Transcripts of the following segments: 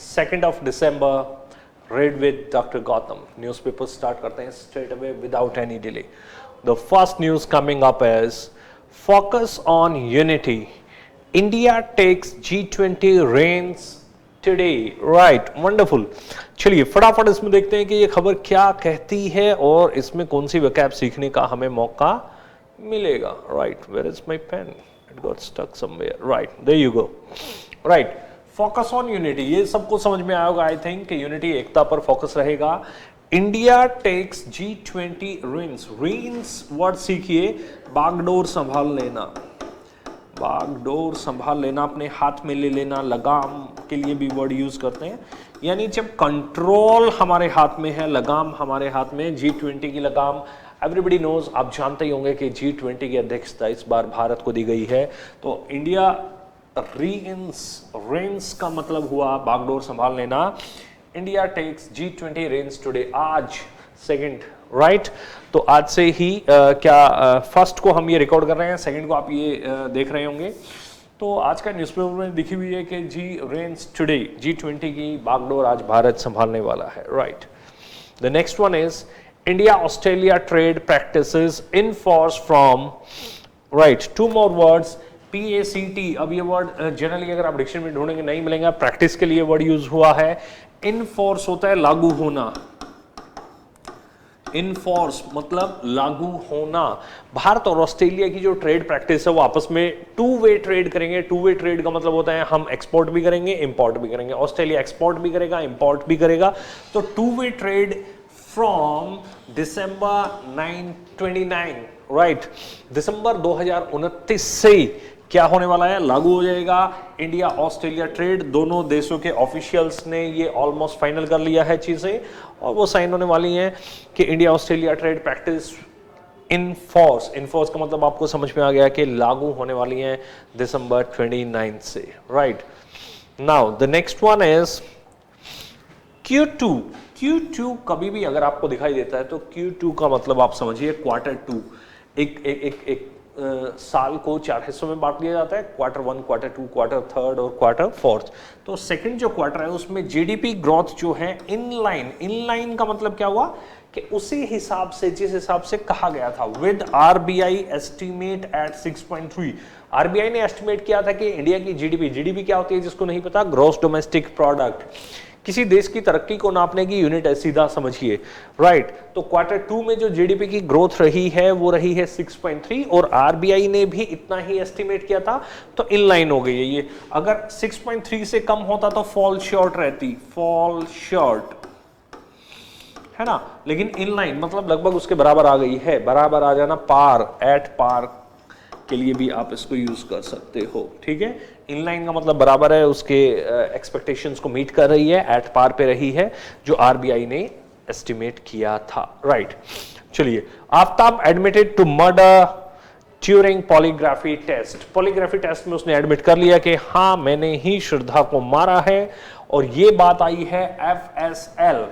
2nd of December, read with Dr. Gautam. Newspaper start करते हैं straight away without any delay. The first news coming up is focus on unity. India takes G20 reins today. Right, wonderful. चलिए फटाफट इसमें देखते हैं कि ये खबर क्या कहती है और इसमें कौन सी वोकैब सीखने का हमें मौका मिलेगा. Right, where is my pen? It got stuck somewhere. Right, there you go. Right. Focus on unity, ये सबको समझ में आएगा आई थिंक कि यूनिटी एकता पर फोकस रहेगा. India takes G20 reins. Reins word सीखिए, बागडोर संभाल लेना. बागडोर संभाल लेना, अपने हाथ में ले लेना. लगाम के लिए भी वर्ड यूज करते हैं, यानी जब कंट्रोल हमारे हाथ में है, लगाम हमारे हाथ में. G20 की लगाम एवरीबडी नोज, आप जानते ही होंगे कि G20 की अध्यक्षता इस बार भारत को दी गई है. तो इंडिया रेंस का मतलब हुआ बागडोर संभाल लेना. India takes G20 reins today, आज सेकंड. राइट, तो आज से ही क्या फर्स्ट को हम ये रिकॉर्ड कर रहे हैं, सेकंड को आप ये देख रहे होंगे. तो आज का न्यूज़पेपर में लिखी हुई है कि रेंस टुडे, G20 की बागडोर आज भारत संभालने वाला है. Right, the next one is India Australia trade practices in force from. Right, two more words, PACT. अब ये वर्ड जनरली अगर आप डिक्शनरी में ढूंढेंगे नहीं मिलेंगे. प्रैक्टिस के लिए वर्ड यूज हुआ है. इनफोर्स होता है लागू होना. इनफोर्स मतलब लागू होना. भारत और ऑस्ट्रेलिया की जो ट्रेड प्रैक्टिस है वो आपस में टू वे ट्रेड करेंगे. टू वे ट्रेड का मतलब होता है हम एक्सपोर्ट भी करेंगे, इंपोर्ट भी करेंगे. ऑस्ट्रेलिया एक्सपोर्ट भी करेगा, इंपोर्ट भी करेगा. तो two way trade from December 29. Right, दिसंबर 2029 से क्या होने वाला है, लागू हो जाएगा. इंडिया ऑस्ट्रेलिया ट्रेड, दोनों देशों के ऑफिशियल्स ने ये ऑलमोस्ट फाइनल कर लिया है चीजें, और वो साइन होने वाली हैं कि India Australia trade practice in force. In force का मतलब आपको समझ में आ गया कि लागू होने वाली हैं दिसंबर 29 से. Right, now the next one is Q2. Q2 कभी भी अगर आपको दिखाई देता है तो Q2 का मतलब आप समझिए क्वार्टर टू. एक साल को 4 हिस्सों में बांट दिया जाता है, क्वार्टर 1, क्वार्टर 2, क्वार्टर 3 और क्वार्टर 4. तो सेकंड जो क्वार्टर है उसमें जीडीपी ग्रोथ जो है इनलाइन का मतलब क्या हुआ कि उसी हिसाब से जिस हिसाब से कहा गया था, with RBI estimate at 6.3. RBI ने एस्टिमेट किया था कि इंडिया की जीडीपी क्या होती है जिसको नहीं पता, ग्रॉस डोमेस्टिक प्रोडक्ट. किसी देश की तरक्की को नापने की यूनिट है, सीधा समझिए. राइट, तो क्वार्टर 2 में जो जीडीपी की ग्रोथ रही है वो रही है 6.3 और आरबीआई ने भी इतना ही एस्टिमेट किया था, तो इन लाइन हो गई है ये. अगर 6.3 से कम होता तो फॉल शॉर्ट रहती, फॉल शॉर्ट है ना, लेकिन इन लाइन मतलब लगभग उसके बराबर आ गई है. बराबर आ जाना, पार, एट पार के लिए भी आप इसको यूज कर सकते हो. ठीक है, इनलाइन का मतलब बराबर है, उसके एक्सपेक्टेशंस को मीट कर रही है, एट पार पे रही है जो आरबीआई ने एस्टिमेट किया था. राइट, चलिए. Aftab admitted to murder during polygraphy test. Polygraphy test में उसने एडमिट कर लिया कि हाँ मैंने ही श्रद्धा को मारा है, और ये बात आई है FSL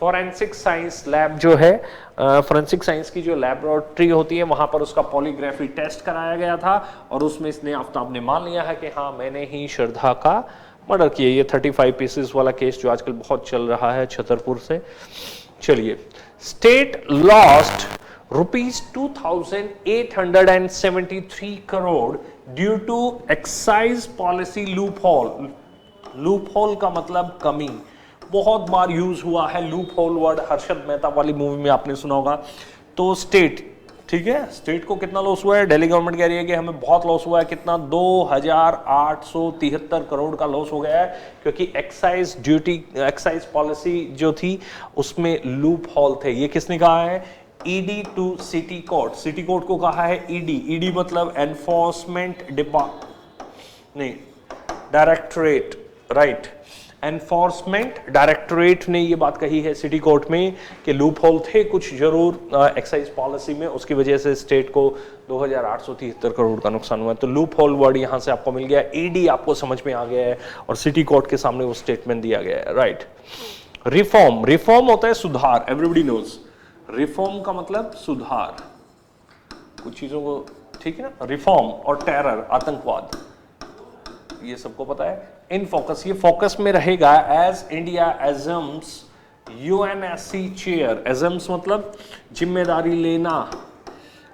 फॉरेंसिक साइंस लैब जो है, फॉरेंसिक साइंस की जो लैबोरेटरी होती है वहां पर उसका पॉलीग्राफी टेस्ट कराया गया था, और उसमें इसने आफ्ताब ने मान लिया है कि हाँ मैंने ही श्रद्धा का मर्डर किया. ये 35 पीसेस वाला केस जो आजकल बहुत चल रहा है छतरपुर से. चलिए. State lost ₹2,873 crore due to excise policy loophole. Loophole का मतलब कमी, बहुत बार यूज हुआ है loophole word, Harshad Mehta वाली मूवी में आपने सुना होगा. तो स्टेट, ठीक है, स्टेट को कितना लॉस हुआ है, दिल्ली गवर्नमेंट कह रही है कि हमें बहुत लॉस हुआ है. कितना, 2,873 करोड़ का लॉस हो गया है, क्योंकि एक्साइज ड्यूटी, एक्साइज पॉलिसी जो थी उसमें लूप होल थे. ये किसने कहा है, ED to city court. City court को कहा है ईडी. ईडी मतलब enforcement directorate. Right, enforcement directorate ने ये बात कही है सिटी कोर्ट में कि लूप होल थे कुछ जरूर एक्साइज पॉलिसी में, उसकी वजह से स्टेट को 2,873 करोड़ का नुकसान हुआ है. तो लूप होल वर्ड यहां से आपको मिल गया, ईडी आपको समझ में आ गया है, और सिटी कोर्ट के सामने वो स्टेटमेंट दिया गया है. राइट. रिफॉर्म, रिफॉर्म होता है सुधार, एवरीबडी नोज. रिफॉर्म का मतलब सुधार कुछ चीजों को, ठीक है ना. रिफॉर्म और टेरर, आतंकवाद, ये सबको पता है। इन फोकस, ये फोकस में रहेगा एज इंडिया एजम्स यूएनएससी चेयर। एजम्स मतलब जिम्मेदारी लेना,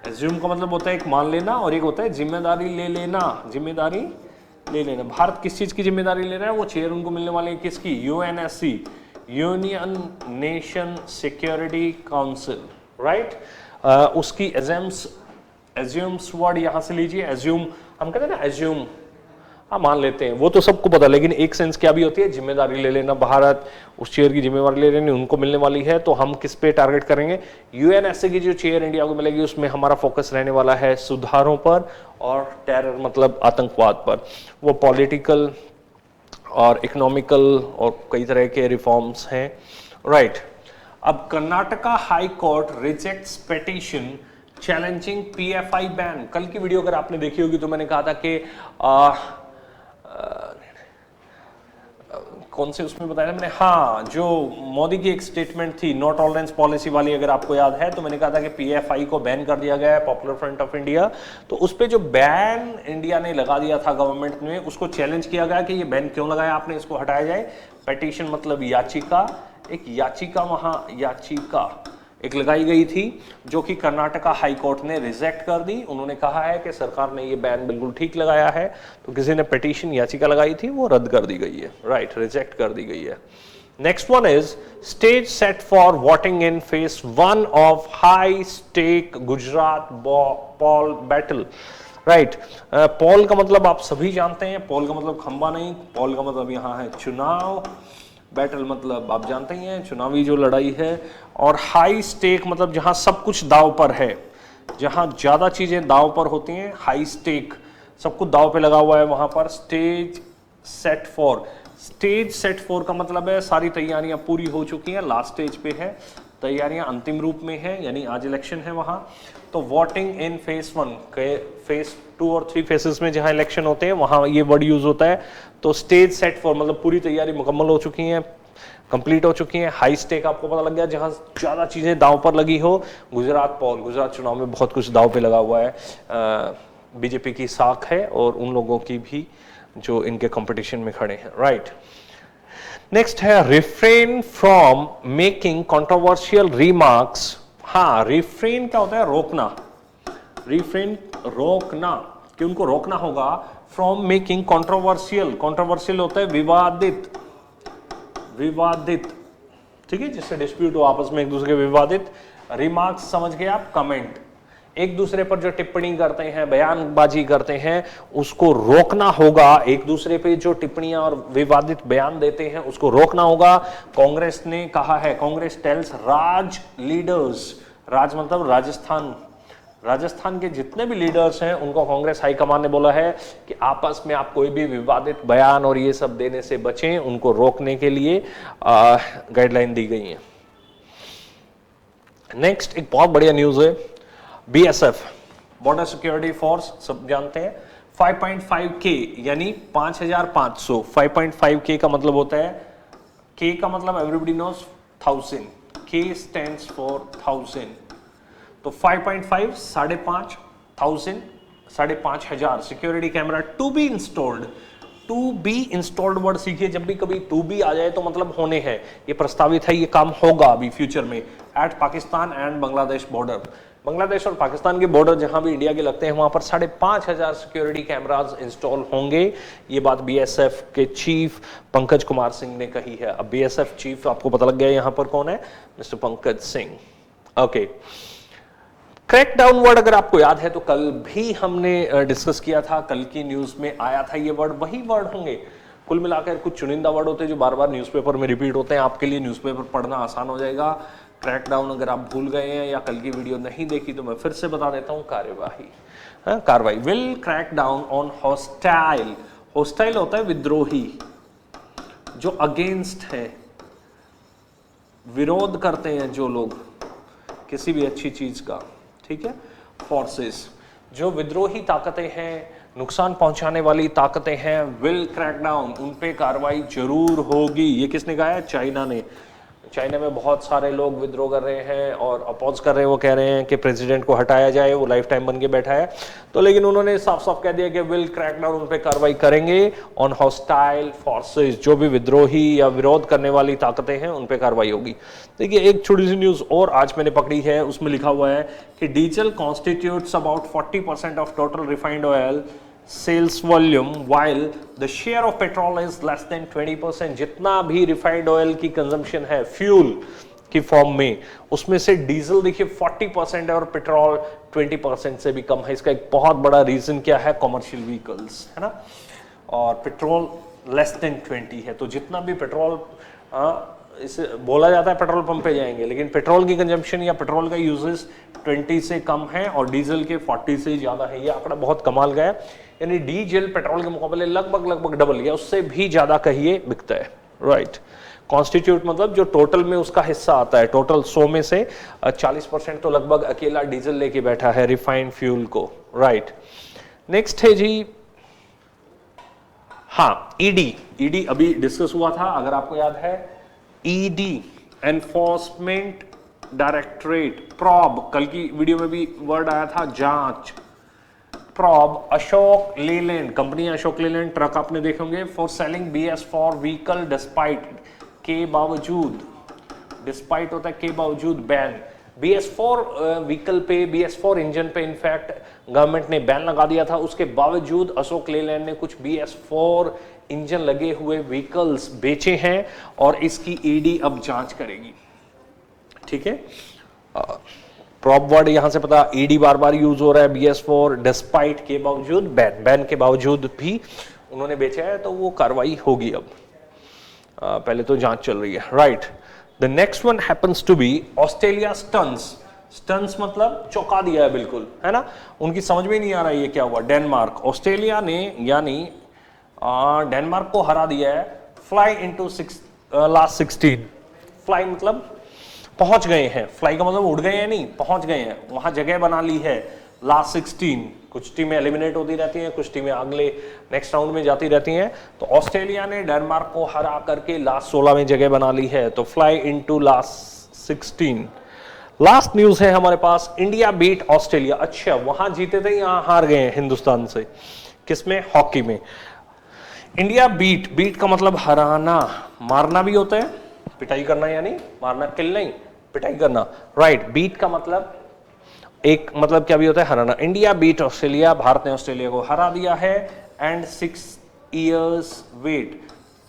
एज्यूम का मतलब होता है एक मान लेना और एक होता है जिम्मेदारी ले लेना, जिम्मेदारी ले लेना। भारत किस चीज की जिम्मेदारी ले रहा है, वो चेयर उनको मिलने वाले हैं किसकी, UNSC, union nation security council, right. उसकी एज्यूम्स वर्ड यहां से लीजिए, एज्यूम हम कहते हैं ना, एज्यूम हाँ मान लेते हैं, वो तो सबको पता, लेकिन एक सेंस क्या भी होती है, जिम्मेदारी ले लेना। भारत उस चेयर की जिम्मेदारी ले लेनी उनको मिलने वाली है, तो हम किस पे टारगेट करेंगे, यूएनएससी की जो चेयर इंडिया को मिलेगी उसमें हमारा फोकस रहने वाला है सुधारों पर और टेरर मतलब आतंकवाद पर। वो पॉलिटिकल और इकोनॉमिकल और कई तरह के रिफॉर्म्स हैं, राइट। अब Karnataka high court rejects petition challenging PFI ban. कल की वीडियो अगर आपने देखी होगी तो मैंने कहा था कि कौन से उसमें बताया था मैंने, हाँ, जो मोदी की एक स्टेटमेंट थी नो टॉलरेंस पॉलिसी वाली, अगर आपको याद है, तो मैंने कहा था कि पीएफआई को बैन कर दिया गया है, पॉपुलर फ्रंट ऑफ इंडिया। तो उस पे जो बैन इंडिया ने लगा दिया था गवर्नमेंट ने, उसको चैलेंज किया गया कि ये बैन क्यों लगाया आपने, इसको हटाया जाए। पिटीशन मतलब याचिका, एक याचिका वहां याचिका एक लगाई गई थी जो कि कर्नाटका हाई कोर्ट ने रिजेक्ट कर दी। उन्होंने कहा है कि सरकार ने ये बैन बिल्कुल ठीक लगाया है, तो किसी ने पिटीशन याचिका लगाई थी वो रद्द कर दी गई है, राइट, रिजेक्ट कर दी गई है। Next one is stage set for voting in phase 1 of high stake Gujarat poll battle, right. Poll का मतलब आप सभी जानते हैं, पोल का मतलब खंबा नहीं, पोल का मतलब यहाँ है चुनाव, बैटल मतलब आप जानते ही हैं चुनावी जो लड़ाई है, और हाई स्टेक मतलब जहां सब कुछ दाव पर है, जहां ज्यादा चीजें दाव पर होती हैं, हाई स्टेक सब कुछ दाव पे लगा हुआ है वहां पर। Stage set for, stage set for का मतलब है सारी तैयारियां पूरी हो चुकी हैं, लास्ट स्टेज पे है, तैयारियां अंतिम रूप में है, यानी आज इलेक्शन है वहां। तो वोटिंग इन फेस 1 के फेस 2 और 3 फेसेस में जहां इलेक्शन होते हैं वहां ये वर्ड यूज होता है। तो स्टेज सेट फॉर मतलब पूरी तैयारी मुकम्मल हो चुकी है, कंप्लीट हो चुकी है। हाई स्टेक आपको पता लग गया जहां ज्यादा चीजें दांव पर लगी हो, गुजरात पोल, गुजरात चुनाव में बहुत कुछ दांव पे लगा हुआ है, बीजेपी की साख है और उन लोगों की भी जो इनके कंपटीशन में खड़े हैं, राइट। नेक्स्ट है refrain from making controversial remarks. हाँ, रिफ्रेन क्या होता है, रोकना, रिफ्रेन रोकना, कि उनको रोकना होगा फ्रॉम मेकिंग कंट्रोवर्शियल, कंट्रोवर्शियल होता है विवादित, विवादित, ठीक है, जिससे डिस्प्यूट हो आपस में एक दूसरे के, विवादित। रिमार्क्स समझ गए आप, कमेंट, एक दूसरे पर जो टिप्पणी करते हैं, बयानबाजी करते हैं, उसको रोकना होगा। एक दूसरे पे जो टिप्पणियां और विवादित बयान देते हैं उसको रोकना होगा। कांग्रेस ने कहा है, कांग्रेस टेल्स राज लीडर्स, राज मतलब राजस्थान, राजस्थान के जितने भी लीडर्स हैं उनको कांग्रेस हाईकमान ने बोला है कि आपस में आप कोई भी विवादित बयान और ये सब देने से बचें, उनको रोकने के लिए गाइडलाइन दी गई है। नेक्स्ट एक बहुत बढ़िया न्यूज है, बीएसएफ बॉर्डर सिक्योरिटी फोर्स सब जानते हैं, 5.5K यानी 5500, 5.5K का मतलब होता है, K का मतलब everybody knows 1000, K stands for 1000, तो 5.5 5,500, 5,500 security camera to be installed. To be installed word सीखिए, जब भी कभी टू बी आ जाए तो मतलब होने हैं, ये प्रस्तावित है, ये काम होगा अभी फ्यूचर में, at Pakistan and Bangladesh border. Bangladesh और पाकिस्तान के बॉर्डर जहां भी इंडिया के लगते हैं वहां पर 5,500 सिक्योरिटी कैमरास इंस्टॉल होंगे। ये बात बीएसएफ के चीफ पंकज कुमार सिंह ने कही है। अब बीएसएफ चीफ आपको पता लग गया यहां पर कौन है, mister Pankaj Singh, okay. Crackdown word अगर आपको याद है तो कल भी हमने डिस्कस किया था, कल की न्यूज में आया था ये वर्ड, वही वर्ड होंगे। कुल मिलाकर कुछ चुनिंदा वर्ड होते हैं जो बार बार न्यूज़पेपर में रिपीट होते हैं, आपके लिए न्यूज़पेपर पढ़ना आसान हो जाएगा। क्रैकडाउन अगर आप भूल गए हैं या कल की वीडियो नहीं देखी तो मैं फिर से बता देता हूँ, कार्यवाही, कार्रवाई, will crack down on hostile. Hostile होता है विद्रोही, जो अगेंस्ट है, विरोध करते हैं जो लोग किसी भी अच्छी चीज का, ठीक है। फोर्सेस, जो विद्रोही ताकतें हैं, नुकसान पहुंचाने वाली ताकतें हैं, विल क्रैक डाउन, उन पे कार्रवाई जरूर होगी। ये किसने कहा है, चाइना ने। चाइना में बहुत सारे लोग विद्रोह कर रहे हैं और अपोज कर रहे हैं, वो कह रहे हैं कि प्रेसिडेंट को हटाया जाए, वो लाइफ टाइम बन के बैठा है। तो लेकिन उन्होंने साफ साफ कह दिया कि विल क्रैक डाउन, उन पे कार्रवाई करेंगे ऑन हॉस्टाइल फोर्सेस, जो भी विद्रोही या विरोध करने वाली ताकतें हैं उन पे कार्रवाई होगी। देखिए एक छोटी सी न्यूज और आज मैंने पकड़ी है, उसमें लिखा हुआ है कि diesel constitutes about 40% of total refined oil sales volume while the share of petrol is less than 20%। जितना भी रिफाइंड ऑयल की कंजम्पशन है फ्यूल की फॉर्म में, उसमें से डीजल देखिए 40% है और पेट्रोल 20% से भी कम है। इसका एक बहुत बड़ा रीजन क्या है, कॉमर्शियल व्हीकल्स है ना, और पेट्रोल लेस देन 20 है। तो जितना भी पेट्रोल इसे बोला जाता है पेट्रोल पंप पे जाएंगे, लेकिन पेट्रोल की कंजम्पशन या पेट्रोल का यूजेस 20 से कम है और डीजल के 40 से ज्यादा है। ये आंकड़ा बहुत कमाल का है, यानी डीजल पेट्रोल के मुकाबले लगभग डबल या उससे भी ज्यादा कहिए बिकता है, राइट। कॉन्स्टिट्यूट मतलब जो टोटल में उसका हिस्सा आता है, टोटल 100 में से 40% तो लगभग अकेला डीजल लेके बैठा है रिफाइंड फ्यूल को, राइट। नेक्स्ट है जी, हाँ ईडी अभी डिस्कस हुआ था, अगर आपको याद है, ईडी एनफोर्समेंट डायरेक्टरेट, प्रॉब, कल की वीडियो में भी वर्ड आया था जांच, probe Ashok Leyland, company Ashok Leyland truck आपने देखे होंगे, for selling BS4 vehicle despite के बावजूद, डिस्पाइट होता है के बावजूद बैन, BS4 व्हीकल पे, BS4 इंजन पे इनफैक्ट गवर्नमेंट ने बैन लगा दिया था, उसके बावजूद अशोक लेलैंड ने कुछ BS4 इंजन लगे हुए व्हीकल्स बेचे हैं और इसकी ईडी अब जांच करेगी, ठीक है। प्रॉप वर्ड यहां से पता, ईडी बार बार यूज हो रहा है, BS4 डिस्पाइट के बावजूद, बैन के बावजूद भी उन्होंने बेचा है, तो वो कार्रवाई होगी अब। पहले तो जांच चल रही है, right. The next one happens to be Australia stuns मतलब चौंका दिया है बिल्कुल, है ना, उनकी समझ में नहीं आ रहा है ये क्या हुआ। डेनमार्क, ऑस्ट्रेलिया ने यानी डेनमार्क को हरा दिया है, फ्लाई इनटू लास्ट 16, फ्लाई मतलब पहुंच गए हैं, फ्लाई का मतलब उड़ गए हैं नहीं, पहुंच गए हैं, वहां जगह बना ली है लास्ट 16। कुछ टीमें एलिमिनेट होती रहती हैं, कुछ टीमें अगले नेक्स्ट राउंड में जाती रहती हैं, तो ऑस्ट्रेलिया ने डेनमार्क को हरा करके लास्ट 16 में जगह बना ली है, तो fly into last 16। Last news है हमारे पास, इंडिया बीट ऑस्ट्रेलिया, अच्छा वहां जीते थे, यहां हार गए हैं हिंदुस्तान से, किसमें, हॉकी में। इंडिया बीट का मतलब हराना, मारना भी होता है, पिटाई करना, यानी मारना किल नहीं, पिटाई करना, राइट। बीट का मतलब एक मतलब क्या भी होता है, हराना। इंडिया बीट ऑस्ट्रेलिया, भारत ने ऑस्ट्रेलिया को हरा दिया है, एंड 6 years वेट,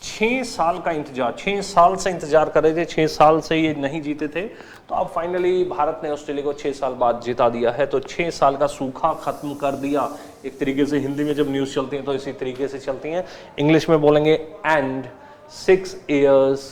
6 साल का इंतजार, 6 साल से इंतजार कर रहे थे, 6 साल से ये नहीं जीते थे, तो अब फाइनली भारत ने ऑस्ट्रेलिया को 6 साल बाद जिता दिया है, तो 6 साल का सूखा खत्म कर दिया। एक तरीके से हिंदी में जब न्यूज चलती है तो इसी तरीके से चलती हैं, इंग्लिश में बोलेंगे एंड 6 years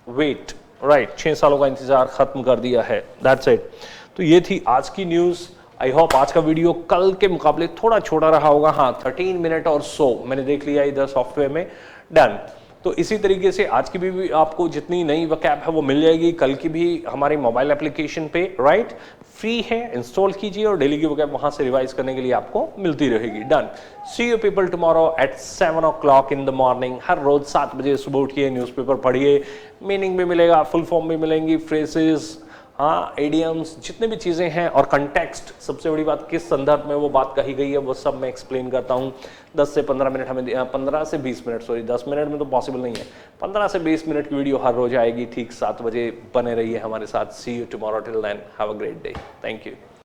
वेट, राइट, 6 सालों का इंतजार खत्म कर दिया है, दैट्स इट। तो ये थी आज की न्यूज। आई होप आज का वीडियो कल के मुकाबले थोड़ा छोटा रहा होगा, हाँ 13 मिनट और सो मैंने देख लिया इधर सॉफ्टवेयर में, डन। तो इसी तरीके से आज की भी आपको जितनी नई वकैब है वो मिल जाएगी, कल की भी हमारी मोबाइल एप्लीकेशन पे, राइट, फ्री है, इंस्टॉल कीजिए और डेली की वकैब वहां से रिवाइज करने के लिए आपको मिलती रहेगी, done. See you people tomorrow at 7 o'clock in the morning. हर रोज 7 बजे सुबह उठिए, न्यूज़पेपर पढ़िए, मीनिंग भी मिलेगा, फुल फॉर्म भी मिलेंगी, फ्रेजेस, हाँ एडियम्स, जितने भी चीज़ें हैं, और कंटेक्स्ट, सबसे बड़ी बात किस संदर्भ में वो बात कही गई है वो सब मैं एक्सप्लेन करता हूँ। 10 से 15 मिनट हमें 15 से 20 मिनट, सॉरी 10 मिनट में तो पॉसिबल नहीं है, 15 से 20 मिनट की वीडियो हर रोज आएगी, ठीक 7 बजे बने रहिए हमारे साथ। See you tomorrow, till then have a great day, thank you.